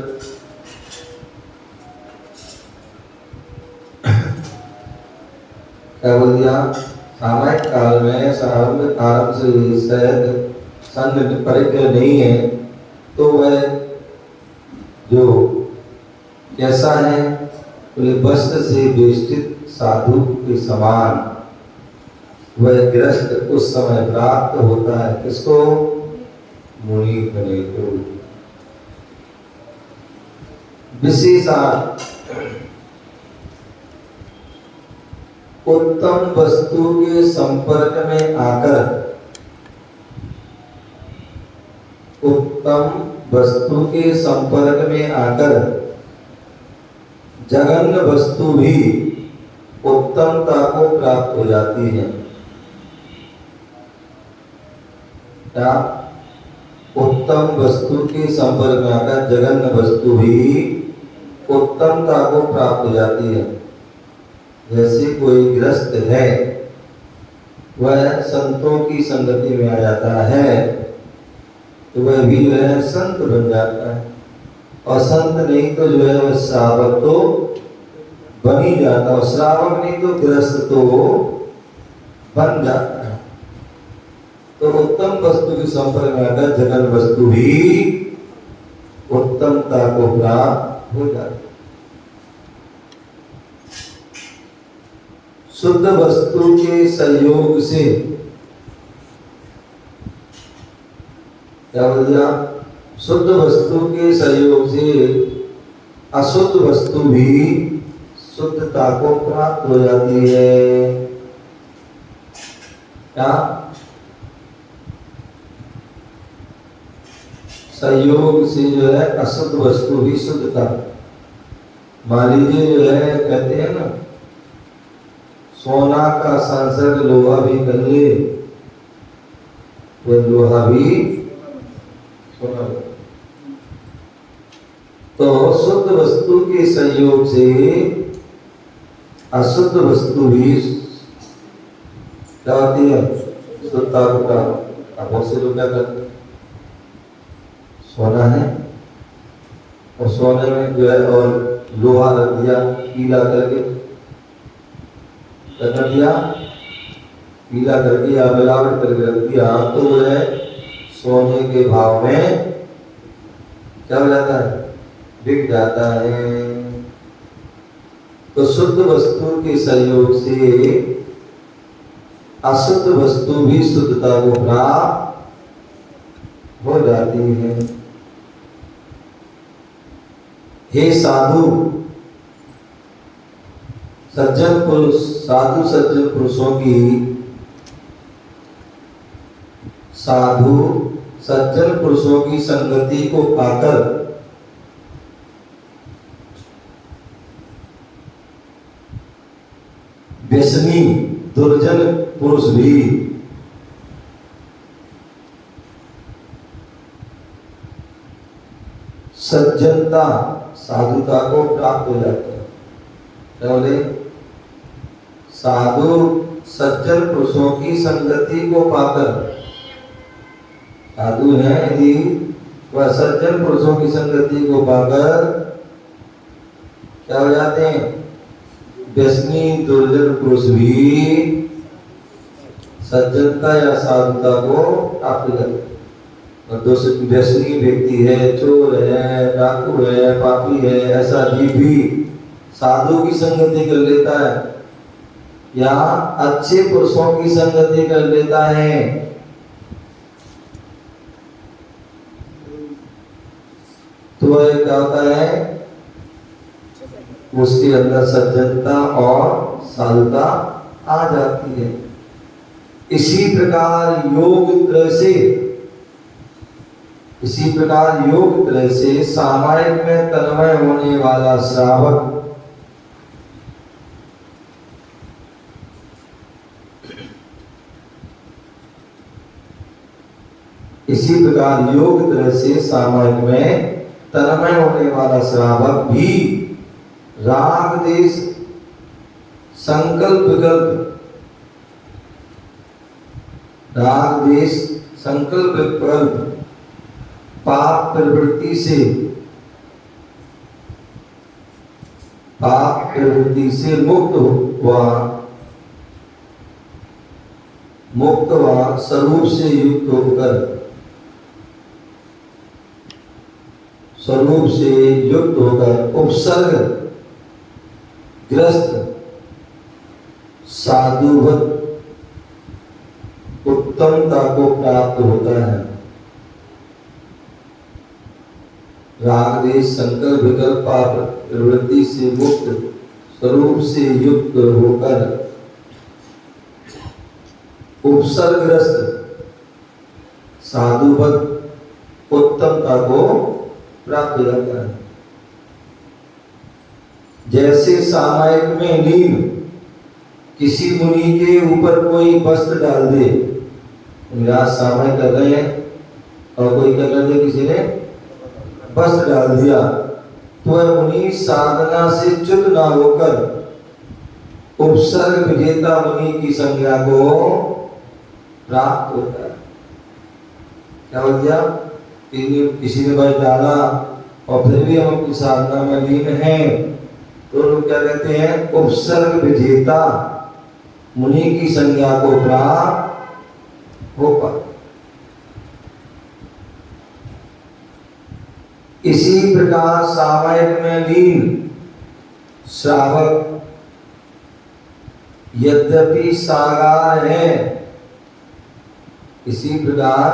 क्या बोल दिया सामायिक काल में आरंभ से सहत संग परिग्रह नहीं है तो वह जो कैसा है वस्त्र से बेष्टित साधु के समान वह ग्रस्त उस समय प्राप्त होता है। किसको? मुनि बने को। विशेषार्थ उत्तम वस्तु के संपर्क में आकर उत्तम वस्तु के संपर्क में आकर जघन्य वस्तु भी उत्तमता को प्राप्त हो जाती है। क्या? उत्तम वस्तु के संपर्क में आकर जघन्य वस्तु भी उत्तमता को प्राप्त हो जाती है। जैसे कोई ग्रस्त है वह संतों की संगति में आ जाता है तो वह भी जो है संत बन जाता है और संत नहीं तो जो है वह श्रावक तो बन ही जाता है और श्रावक नहीं तो ग्रस्त तो बन जाता है। तो उत्तम वस्तु के संपर्क में आकर जघन्य वस्तु भी उत्तमता को प्राप्त हो जाती है। शुद्ध वस्तु के संयोग से क्या बोल दिया? शुद्ध वस्तु के संयोग से अशुद्ध वस्तु भी शुद्धता को प्राप्त हो जाती है। क्या? संयोग से जो है अशुद्ध वस्तु भी शुद्धता। मान लीजिए जो है कहते हैं ना सोना का संसर्ग लोहा भी कर ले वह लोहा भी सोना। तो शुद्ध वस्तु के संयोग से अशुद्ध वस्तु भी क्या होती है? शुद्धता को प्राप्त। अब बहुत से लोग क्या करते हैं सोना है और सोने में जो है और लोहा रख दिया पीला करके कर दिया पीला करके या मिलावट करके रख दिया तो वो है सोने के भाव में क्या हो जाता है? बिक जाता है। तो शुद्ध वस्तु के सहयोग से अशुद्ध वस्तु भी शुद्धता को प्राप्त हो जाती है। हे साधु सज्जन पुरुष साधु सज्जन पुरुषों की साधु सज्जन पुरुषों की संगति को पाकर व्यसनी दुर्जन पुरुष भी सज्जनता साधुता को प्राप्त हो जाते हैं। क्या बोले? साधु सज्जन पुरुषों की संगति को पाकर साधु हैं यदि वह सज्जन पुरुषों की संगति को पाकर क्या हो जाते हैं? व्यसनी दुर्जन पुरुष भी सज्जनता या साधुता को प्राप्त करते हैं। और दूसरे व्यसनी व्यक्ति है, चोर है, डाकू है, पापी है, ऐसा जीव भी साधु की संगति कर लेता है या अच्छे पुरुषों की संगति कर लेता है, तो वह क्या होता है? उसके अंदर सज्जनता और साधुता आ जाती है। इसी प्रकार योग तरह से सामायिक में तन्मय होने वाला श्रावक इसी प्रकार योग तरह से सामायिक में तन्मय होने वाला श्रावक भी राग देश संकल्प विकल्प पाप प्रवृत्ति से मुक्त हुआ स्वरूप से युक्त होकर उपसर्ग ग्रस्त साधुवत उत्तमता को प्राप्त होता है। राग देश संकल्प विकल्प पाप प्रवृत्ति से मुक्त स्वरूप से युक्त होकर उपसर्गग्रस्त साधुवत उत्तमता को प्राप्त हो जाता है। जैसे सामायिक में लीन किसी मुनि के ऊपर कोई वस्त्र डाल दे, आज सामायिक कर रहे हैं और कोई क्या कर दे, किसी ने वस्त्र डाल दिया, तो वह मुनि साधना से च्युत ना होकर उपसर्ग विजेता मुनि की संज्ञा को प्राप्त होता है। क्या हो गया? किसी ने वस्त्र डाला और फिर भी हम अपनी साधना में लीन हैं, तो लोग क्या कहते हैं? उपसर्ग विजेता मुनि की संज्ञा को प्राप्त हो पाए। इसी प्रकार सामायिक में लीन श्रावक यद्यपि सागार है, इसी प्रकार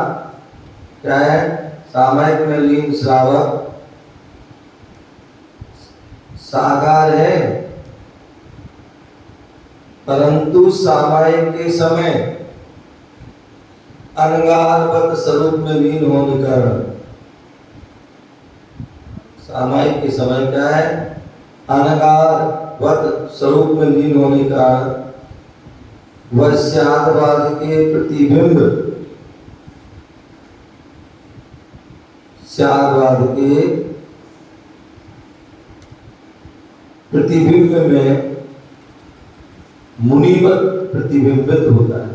क्या है? सामायिक में लीन श्रावक सागार है, परंतु सामायिक के समय अनगारवत स्वरूप में लीन होने के कारण, सामायिक के समय क्या है? अनगारवत स्वरूप में लीन होने का वह स्यादवाद के प्रतिबिंब में मुनिवत प्रतिबिंबित होता है।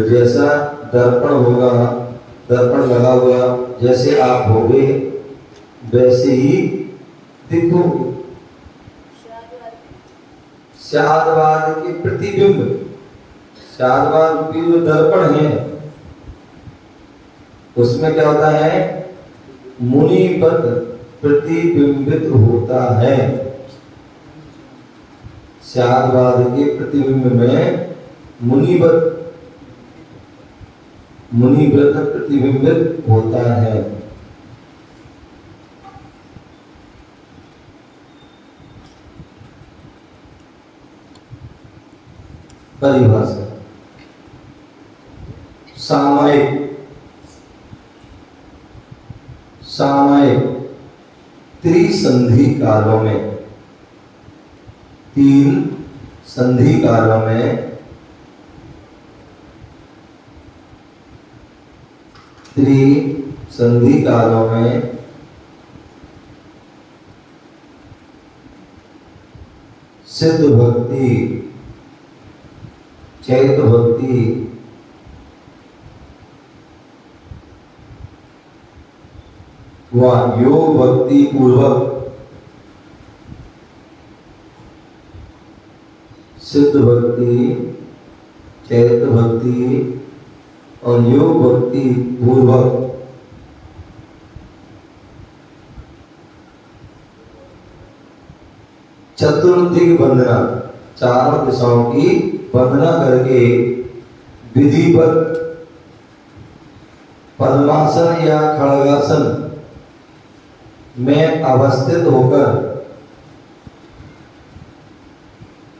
जैसा दर्पण होगा, दर्पण लगा हुआ, जैसे आप होगे वैसे ही दिखोगे। स्यादवाद के प्रतिबिंब, स्यादवाद रूपी जो दर्पण है उसमें क्या होता है? मुनिवत प्रतिबिंबित होता है। स्यादवाद के प्रतिबिंब में मुनिवत प्रतिबिंबित होता है। परिभाषा सामायिक त्रिसंधि कालों में, तीन संधि कालों में त्रिसंधि कालों में सिद्ध भक्ति, चैत भक्ति, वह योग भक्ति पूर्वक सिद्ध भक्ति, चैत भक्ति और योग भक्ति पूर्वक चतुर्दिक वंदना, चारों दिशाओं की वंदना करके विधिवत पद्मासन या खड़गासन में अवस्थित होकर,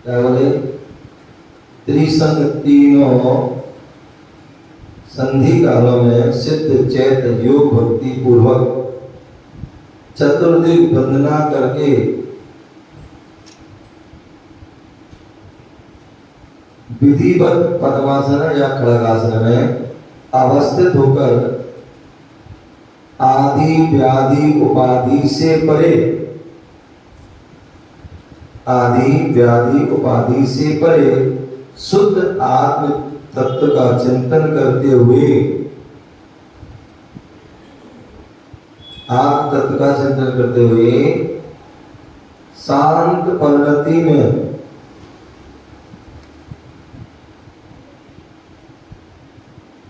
क्या बोले, त्रिसंग तीनों संधि कालों में सिद्ध चैत योग भक्ति पूर्वक चतुर्दिक वंदना करके विधिवत पद्मासन या खड़गासन में अवस्थित होकर आदि व्याधि उपाधि से परे, आदि व्याधि उपाधि से परे शुद्ध आत्म तत्व का चिंतन करते हुए, आत्म तत्व का चिंतन करते हुए शांत परिणति में,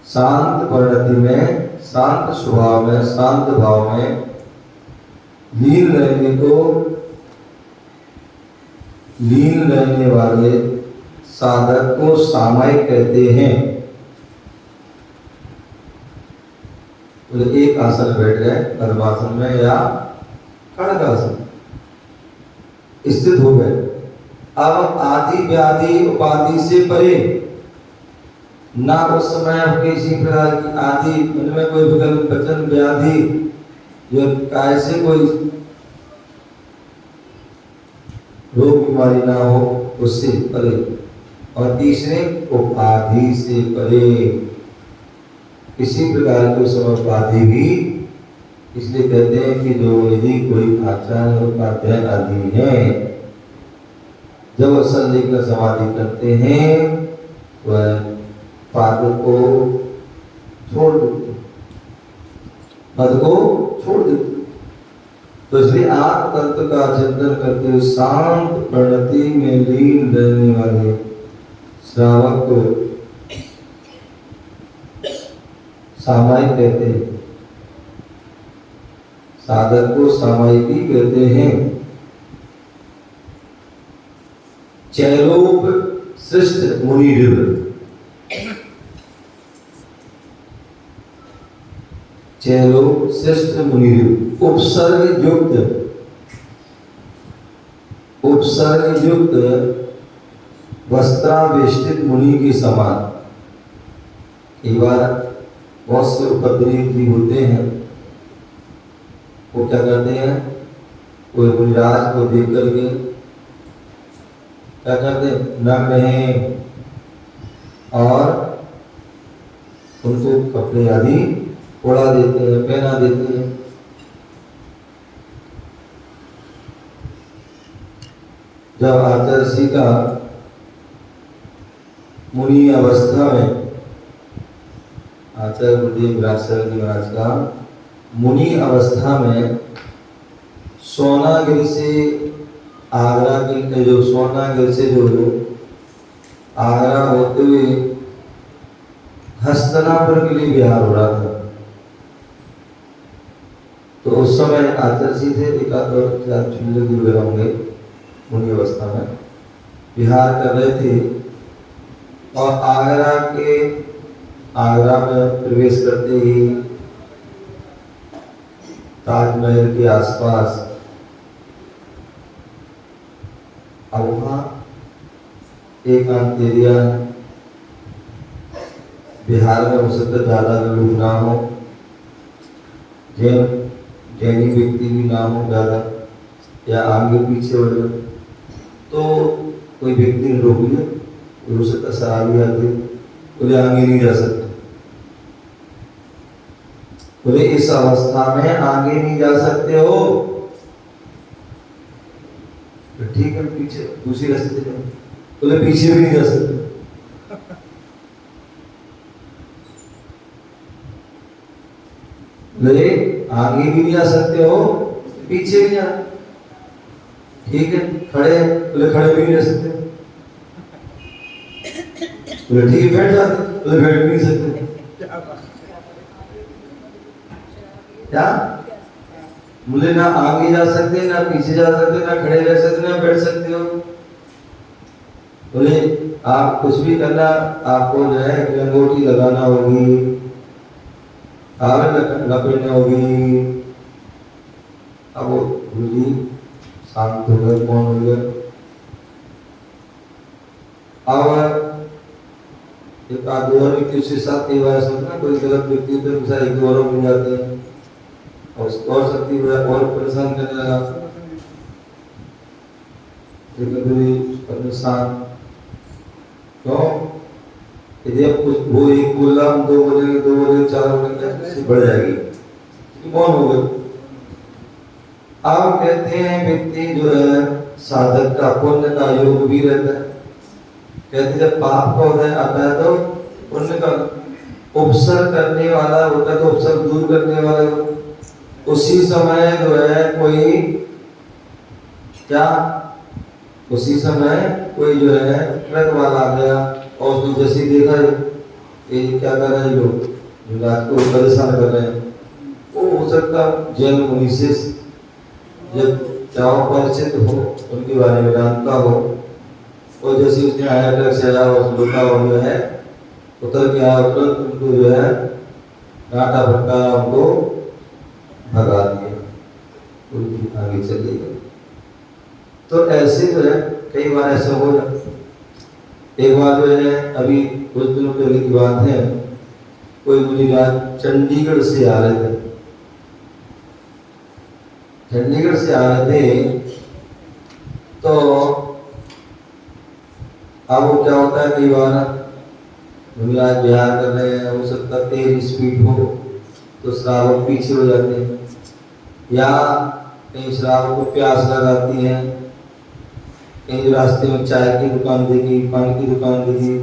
शांत परिणति में, शांत स्वभाव में, शांत भाव में लीन रहने को, लीन रहने वाले साधक को सामायिक कहते हैं। तो एक आसन बैठ गए पद्मासन में या खड़गासन स्थित हो गए। अब आदि व्याधि उपाधि से परे, ना उस समय किसी प्रकार की आदि मन में कोई विकल्प वचन व्याधि या कैसे कोई रोग बीमारी ना हो, उससे परे, और तीसरे उपाधि से परे, किसी प्रकार की समय उपाधि भी, इसलिए कहते हैं कि जो यदि कोई आचार्य उपाध्याय आदि है, जब संदिग्ध समाधि करते हैं वह पद को छोड़ देते, पद को छोड़ देते। तो इसलिए आत्म तत्व का चिंतन करते हुए शांत प्रणति में लीन रहने वाले श्रावक को सामायिक कहते हैं, साधक को सामायिक ही कहते हैं। चैलोप श्रेष्ठ मुनि चैलो श्रेष्ठ मुनि उपसर्ग युक्त वस्त्रावेष्टित मुनि के समान। कई बार बहुत से उपद्रवी भी होते हैं, वो क्या करते हैं, कोई मुनिराज को देख करके क्या करते हैं, नग्न हैं और उनको कपड़े आदि उड़ा देते हैं, पहना देते हैं। जब आचार्य श्री का मुनि अवस्था में, आचार्य गुरुदेव व्यासदेव जी महाराज का मुनि अवस्था में सोनागिर से आगरा के, जो सोनागिर से जो आगरा होते हुए हस्तनापुर के लिए बिहार हो रहा था। तो उस समय आचार्य जी थे, एक आध और चार चुल्ले गुरु वगैरह होंगे, मुनि अवस्था में बिहार कर रहे थे और आगरा में प्रवेश करते ही ताजमहल के आसपास, अब वहाँ एक एरिया है, बिहार में हो सकता है ज़्यादा लोग ना हो, जैनी व्यक्ति भी ना हो ज़्यादा, या आगे पीछे हो जाए, तो कोई व्यक्ति ने रोक लिया, हो सकता शराबी आदमी, बोले आगे नहीं जा सकते, बोले इस अवस्था में आगे नहीं जा सकते हो, तो ठीक है पीछे दूसरी रास्ते से जाओ, बोले पीछे भी नहीं जा सकते। बोले आगे भी नहीं आ सकते हो, पीछे भी आ, ठीक है। खड़े, बोले खड़े भी नहीं रह सकते, बोले ठीक है बैठ जाते, बोले बैठ भी नहीं सकते। क्या बोले ना आगे जा सकते, ना पीछे जा सकते, ना खड़े रह सकते, ना बैठ सकते हो। बोले आप कुछ भी करना, आपको जो है लंगोटी लगाना होगी, हार लपेटनी होगी। अब वो गुरुजी शांत हो गए, कौन हो गए। अब एक आध और व्यक्ति उसके साथ कई बार सोचना, कोई गलत व्यक्ति तो दूसरा एक दो और मिल जाते हैं और शक्ति और परेशान करने लगा। परेशान क्यों? यदि आप कुछ वो एक बोला, हम दो बोलेंगे, दो बोलेंगे, चार बोलेंगे, इससे बढ़ जाएगी, कौन हो गए। आप कहते हैं व्यक्ति जो है साधक का पुण्य का योग भी रहता है। कहते जब पाप का उदय आता है तो पुण्य का उपसर करने वाला होता है, तो उपसर दूर करने वाला होता है। उसी समय जो है कोई क्या, उसी समय कोई जो है ट्रक वाला आ गया और उसने जैसे देखा ये क्या कर रहे हैं लोग, जो रात को परेशान कर रहे हैं, वो हो सकता जैन मुनि से जब चाहो परिचित हो, उनके बारे में जानता हो, और जैसे उसने आया ट्रक से आया और लुका हो जो है उतर के आया, तुरंत उनको जो है डांटा फटकारा, उनको भगा दिया, उनकी आगे चली गई। तो ऐसे जो है कई बार ऐसा हो जाता। एक बार जो है अभी कुछ दिनों पहले की बात है, कोई मुनिराज चंडीगढ़ से आ रहे थे, चंडीगढ़ से आ रहे थे। तो अब वो क्या होता है, कई बार मुनिराज बिहार कर रहे हैं, हो सकता है तेज स्पीड हो तो श्रावक पीछे हो जाते हैं, या कहीं श्रावक को प्यास लगाती है, कहीं रास्ते में चाय की दुकान देखी, पान की दुकान देखी,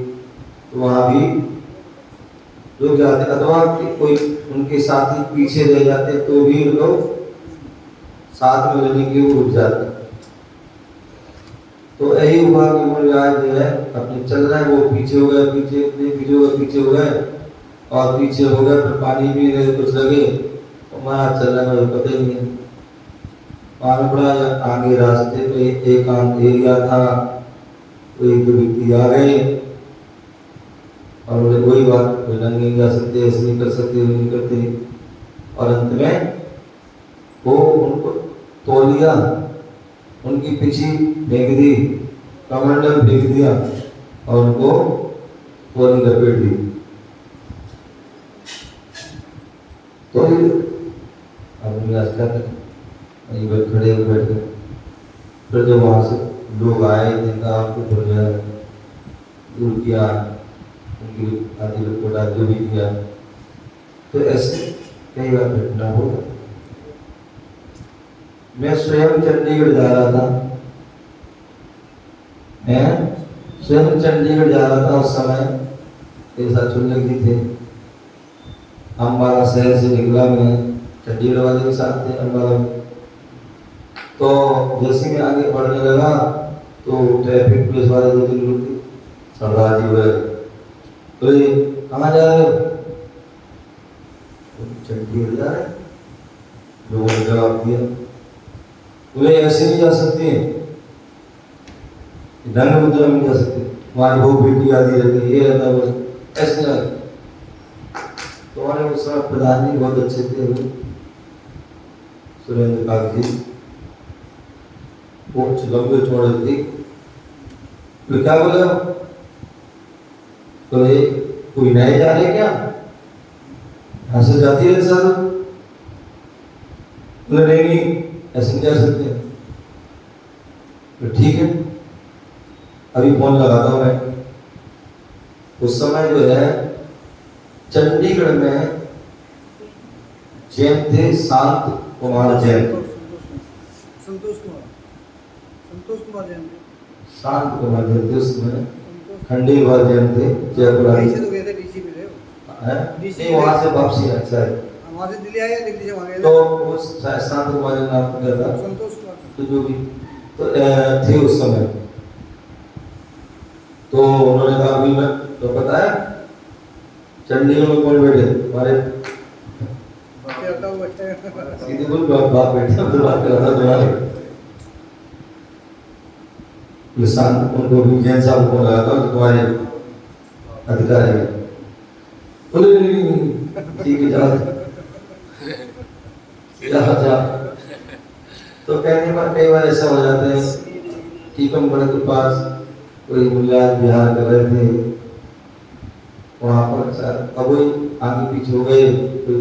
तो वहाँ भी लोग जाते, अथवा कोई उनके साथी पीछे रह जाते तो भी लोग साथ में रहने के वो रुक जाते। तो यही हुआ कि मुनिराज जो है अपने चल रहे हैं, वो पीछे हो गए, पीछे हो गए और पीछे हो गए, फिर पानी भी रहे कुछ लगे, और महाराज चल रहे हैं, पता ही नहीं। मालूम पड़ा आगे रास्ते पे एक एरिया था, तो एक दो व्यक्ति आ गए और बोले वही बात, कोई नहीं जा सकते, ऐसे नहीं कर सकते, नहीं करते, और अंत में वो उनको तौलिया उनकी पीछे फेंक दी, कमंडल फेंक दिया और उनको तौली लपेट दी। तो अब रास्ता यहीं पर खड़े हो बैठे। फिर जब वहाँ से लोग आए, जिनका आपको दूर किया, उनकी आदि रिपोर्ट जो भी किया, तो ऐसे कई बार घटना हो। मैं स्वयं चंडीगढ़ जा रहा था, उस समय मेरे साथ चुनने की थे। अम्बाला शहर से निकला, मैं चंडीगढ़ वाले के साथ थे अम्बाला में। तो जैसे मैं आगे बढ़ने लगा तो ट्रैफिक पुलिस वाले दो तीन लोग थे, सरदार जी बोले तो कहाँ जा रहे हो? चंडीगढ़ जा रहे। लोगों ने जवाब दिया, बोले ऐसे नहीं जा सकते, ढंग मुद्रा में जा सकते, हमारी वो बेटी आदि रहती है, ये रहता बोले ऐसे ना। तो हमारे उस समय प्रधान जी बहुत अच्छे थे, सुरेंद्र काग जी, वो लंबे चौड़े थे। तो क्या बोला, तो ये कोई नए जा रहे क्या, यहाँ से जाती है सर? बोले नहीं ऐसे नहीं जा सकते। तो ठीक है, अभी फोन लगाता हूँ मैं। उस समय जो है चंडीगढ़ में जैन थे, शांत कुमार जैन, संतोष कुमार जैन, शांत कुमार जैन थे, उसमें खंडेलवाल जैन थे, जयपुर डीसी तो गए थे, डीसी भी रहे हो? नहीं, वहाँ से वापसी अच्छा है, वहाँ से दिल्ली आए या दिल्ली से वहाँ गए तो उस शास्त्रांत कुमार का नाम क्या था, संतोष कुमार तो जो भी तो थे उस समय, तो उन्होंने कहा अभी मैं तो पता है चंडीगढ़ में कौन बैठे हमारे बाकी आता वो अच्छा है सीधे बोल बाप बैठे उधर बात कर रहा था तुम्हारे किसान उनको भी जैन साहब को लगा था तुम्हारे अधिकारी है, बोले ठीक है जा। तो कहने पर कई बार ऐसा हो जाता है कि हम बड़े के पास कोई मुल्ला बिहार कर रहे थे, वहाँ पर अब वही आगे पीछे हो गए, तो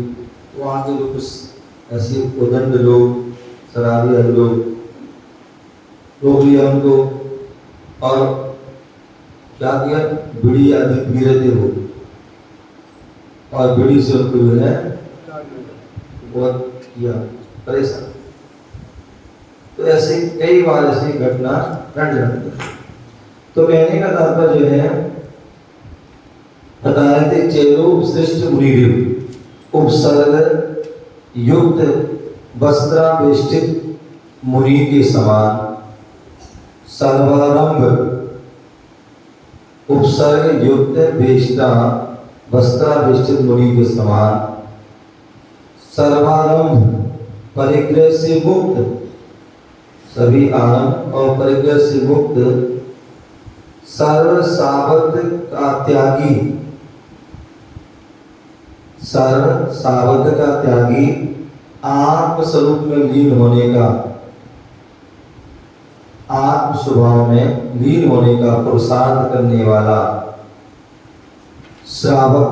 वहाँ के लोग कुछ ऐसे उदंड लोग शराबी लोग रोक लिया उनको और क्या किया, बीड़ी आदि पी रहे थे वो, और बीड़ी से उनको जो है बहुत किया परेशान। तो ऐसे कई बार ऐसी घटना घट जाती है। तो कहने का तात्पर्य जो है बता रहे थे, चेलो श्रेष्ठ मुनिदेव उपसर्ग युक्त वस्त्रावेष्टित मुनि के समान, सर्वारंभ उपसर्ग युक्त वेष्टा वस्त्रावेष्टित मुनि के समान, सर्वारंभ परिग्रह से मुक्त, सभी आरंभ और परिग्रह से मुक्त, सर्व सावध का त्यागी, सर्व सावध का त्यागी, आत्म स्वरूप में लीन होने का, आत्म स्वभाव में लीन होने का पुरुषार्थ करने वाला श्रावक,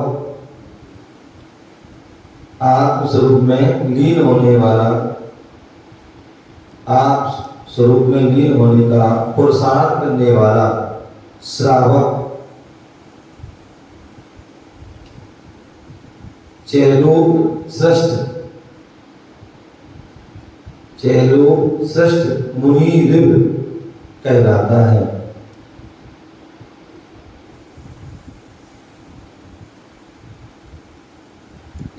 आत्म स्वरूप में लीन होने वाला, आत्म स्वरूप में लीन होने का पुरुषार्थ करने वाला श्रावक, चैलोक श्रेष्ठ मुनि ऋभ कहलाता है।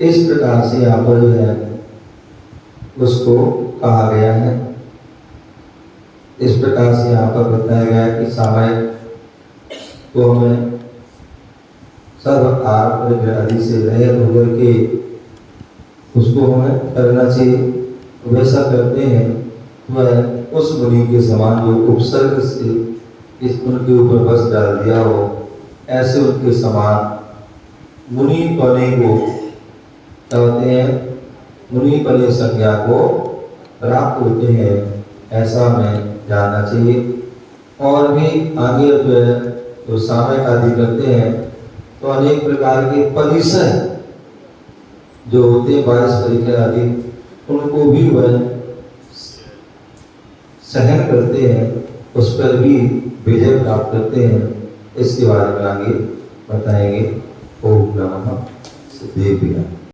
इस प्रकार से यहाँ पर जो है उसको कहा गया है। इस प्रकार से यहाँ पर बताया गया है कि सामायिक तो हमें सर्व आरोप आदि से रहित होकर के उसको हमें करना चाहिए। वैसा करते हैं वह उस मुनि के समान जो उपसर्ग से इस उनके ऊपर बस डाल दिया हो, ऐसे उनके समान मुनि पने को कहते हैं, मुनि पने संज्ञा को प्राप्त होते हैं, ऐसा हमें जानना चाहिए। और भी आगे जो सामयिक आदि करते हैं तो अनेक प्रकार के परिसर जो होते हैं 22 परिकर आदि, उनको भी वह सहन करते हैं, उस पर भी विजय प्राप्त करते हैं। इसके बारे में आगे बताएंगे। ओम नमः सिद्धेभ्यः।